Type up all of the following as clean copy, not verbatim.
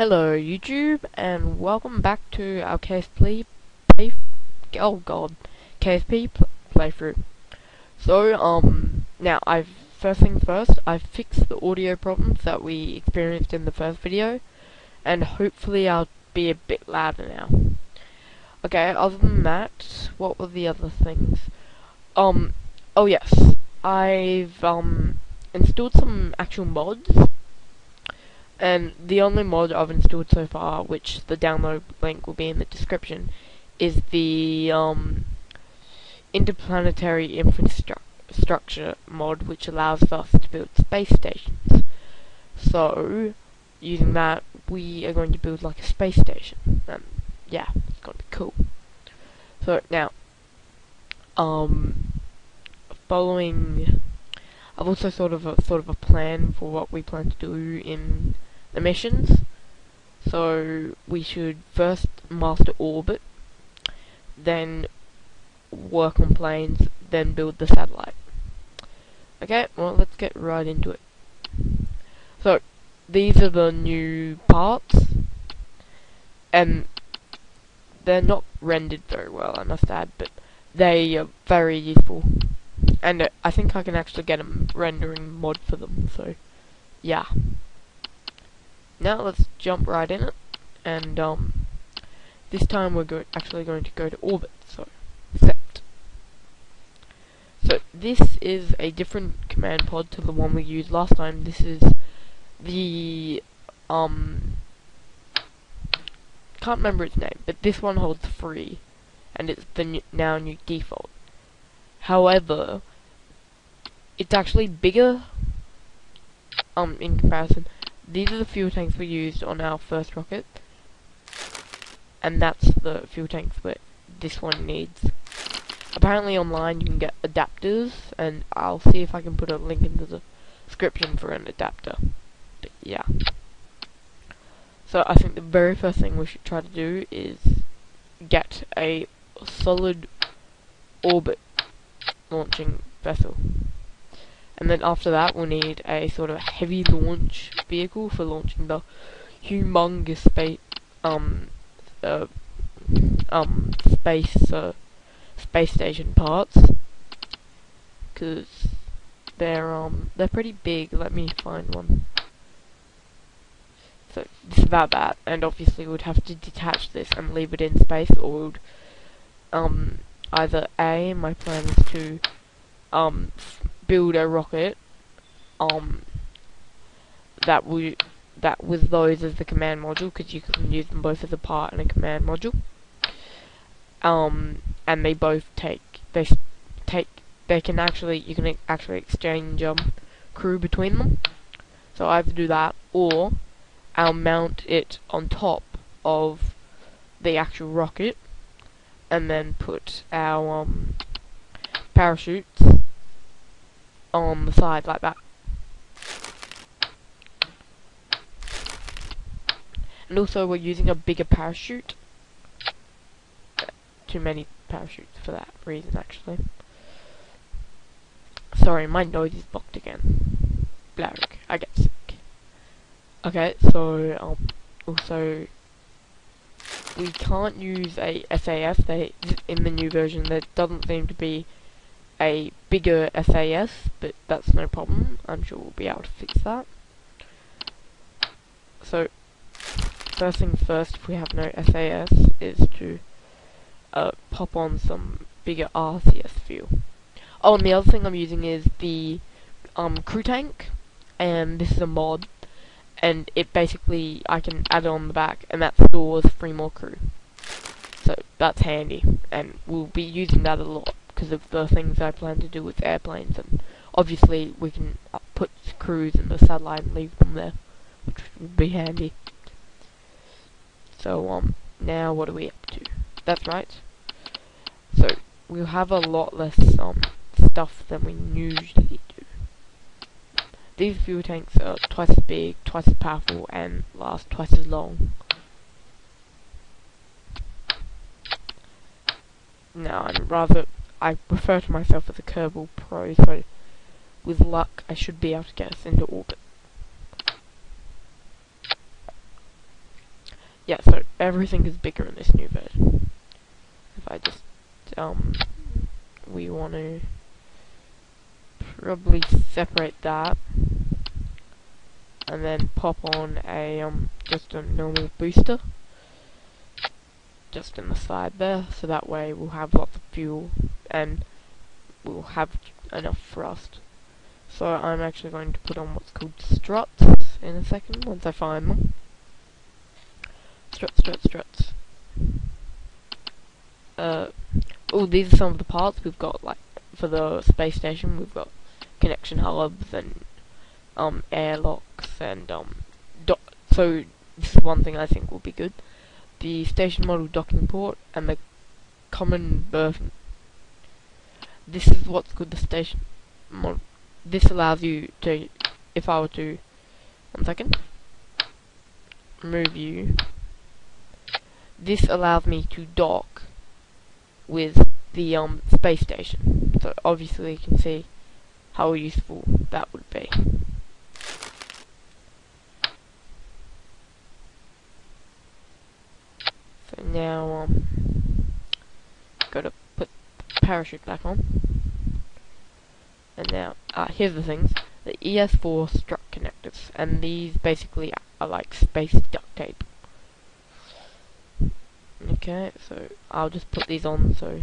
Hello YouTube, and welcome back to our oh god, playthrough. So, now first things first, I've fixed the audio problems that we experienced in the first video, and hopefully I'll be a bit louder now. Okay, other than that, what were the other things? Oh yes, I've, installed some actual mods. And the only mod I've installed so far, which the download link will be in the description, is the interplanetary infrastructure mod, which allows us to build space stations. So, using that, we are going to build like a space station, and yeah, it's going to be cool. So now, following, I've also sort of a plan for what we plan to do in the missions. So we should first master orbit, then work on planes, then build the satellite. Okay, well, let's get right into it. So these are the new parts, and they're not rendered very well, I must add, but they are very useful, and I think I can actually get a rendering mod for them, so yeah. Now let's jump right in it, and this time we're actually going to go to orbit, so set. So this is a different command pod to the one we used last time. This is the, can't remember its name, but this one holds 3, and it's the now new default. However, it's actually bigger, in comparison. These are the fuel tanks we used on our first rocket, and that's the fuel tanks that this one needs. Apparently online you can get adapters, and I'll see if I can put a link into the description for an adapter. But yeah. So I think the very first thing we should try to do is get a solid orbit launching vessel. And then after that, we'll need a sort of heavy launch vehicle for launching the humongous space station parts, because they're pretty big. Let me find one. So this is about that, and obviously we'd have to detach this and leave it in space, or we'd either my plan is to build a rocket that with those as the command module, because you can use them both as a part and a command module, and they both you can actually exchange crew between them. So I either do that, or I'll mount it on top of the actual rocket and then put our parachutes on the side like that. And also we're using a bigger parachute. Too many parachutes for that reason, actually. Sorry, my nose is blocked again. Blarick, I get sick. Okay, so also we can't use a SAS. In the new version there doesn't seem to be a bigger SAS, but that's no problem. I'm sure we'll be able to fix that. So first things first, if we have no SAS, is to pop on some bigger RCS fuel. Oh, and the other thing I'm using is the crew tank, and this is a mod, and it basically, I can add it on the back, and that stores 3 more crew. So that's handy, and we'll be using that a lot because of the things I plan to do with airplanes, and obviously we can put crews in the satellite and leave them there, which would be handy. So now what are we up to? That's right. So we'll have a lot less stuff than we usually do. These fuel tanks are twice as big, twice as powerful, and last twice as long. Now I refer to myself as a Kerbal Pro, so with luck I should be able to get us into orbit. yeah, so everything is bigger in this new version. If I just, we want to probably separate that, and then pop on a, just a normal booster, just in the side there, so that way we'll have lots of fuel, and we'll have enough thrust. So I'm actually going to put on what's called struts in a second, once I find them. Struts. Oh, these are some of the parts we've got, like, for the space station. We've got connection hubs and, airlocks and, so this is one thing I think will be good. The station model docking port and the comanderw. This is what's called the station model. This allows you to, if I were to, 1 second, remove you, this allows me to dock with the space station. So obviously you can see how useful that would be. So now gotta put the parachute back on. And now here's the things. The ES4 strut connectors, and these basically are like space duct tape. Okay, so I'll just put these on so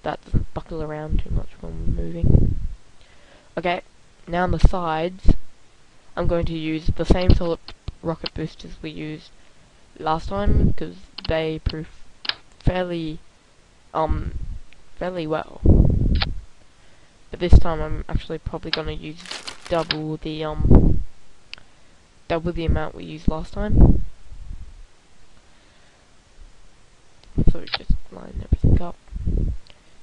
that doesn't buckle around too much when we're moving. Okay, now on the sides, I'm going to use the same solid rocket boosters we used last time, because they prove fairly well. But this time I'm actually probably going to use double the amount we used last time. So just line everything up,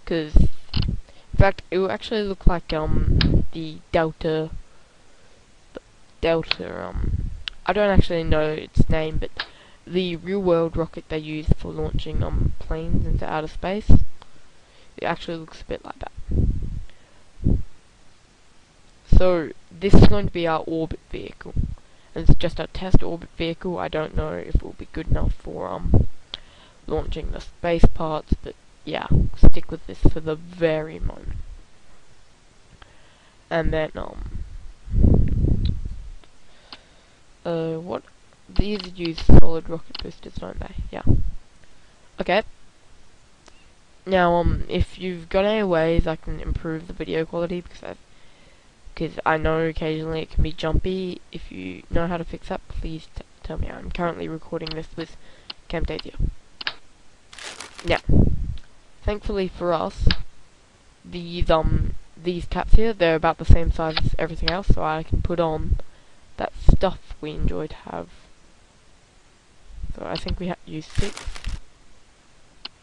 because in fact it will actually look like the Delta, I don't actually know its name, but the real world rocket they use for launching planes into outer space, it actually looks a bit like that. So this is going to be our orbit vehicle, and it's just a test orbit vehicle. I don't know if it will be good enough for launching the space parts, but yeah, stick with this for the very moment. And then what, these use solid rocket boosters, don't they? Yeah. Okay. Now if you've got any ways I can improve the video quality, because I know occasionally it can be jumpy, if you know how to fix that, please tell me. I'm currently recording this with Camtasia. Now, thankfully for us, these caps here, they're about the same size as everything else, so I can put on that stuff we enjoy to have. So I think we have to use 6.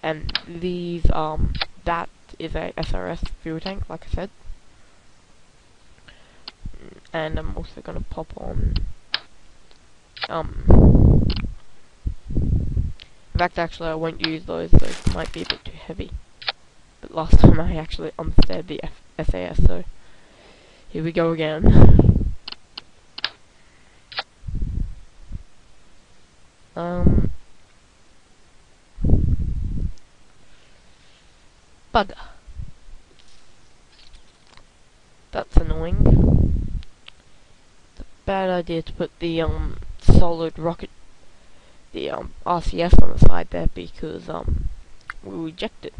And these, that is a SRS fuel tank, like I said. And I'm also gonna pop on, in fact, actually, I won't use those might be a bit too heavy. But last time I actually unsteered the SAS, so here we go again. Bugger. That's annoying. It's a bad idea to put the solid rocket, the RCS on the side there, because we'll reject it.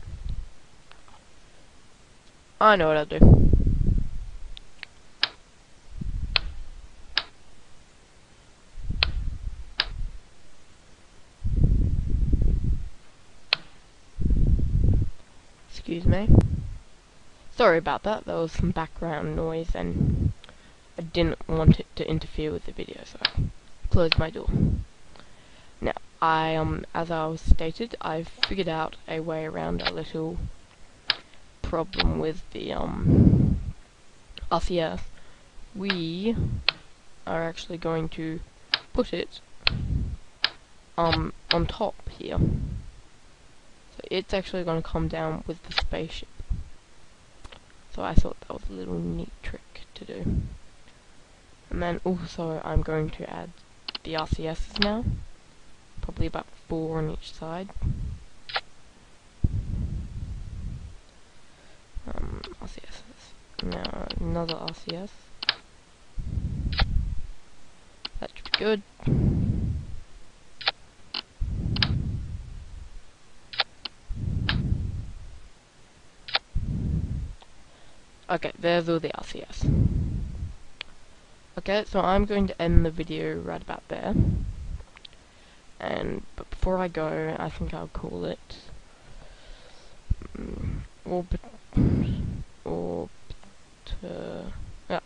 I know what I'll do. Excuse me. Sorry about that, there was some background noise and I didn't want it to interfere with the video, so I closed my door. Now, as I was stated, I've figured out a way around a little problem with the RCS. We are actually going to put it on top here. So it's actually going to come down with the spaceship. So I thought that was a little neat trick to do. And then also I'm going to add the RCSs now. probably about 4 on each side. RCSs. Now another RCS. That should be good. Okay, there's all the RCS. Okay, so I'm going to end the video right about there. But before I go, I think I'll call it orbit yeah,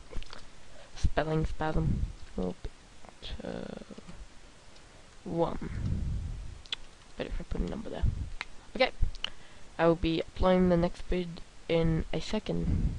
spelling spasm. Orbit 1. Better if I put a number there. Okay, I will be uploading the next vid in a second.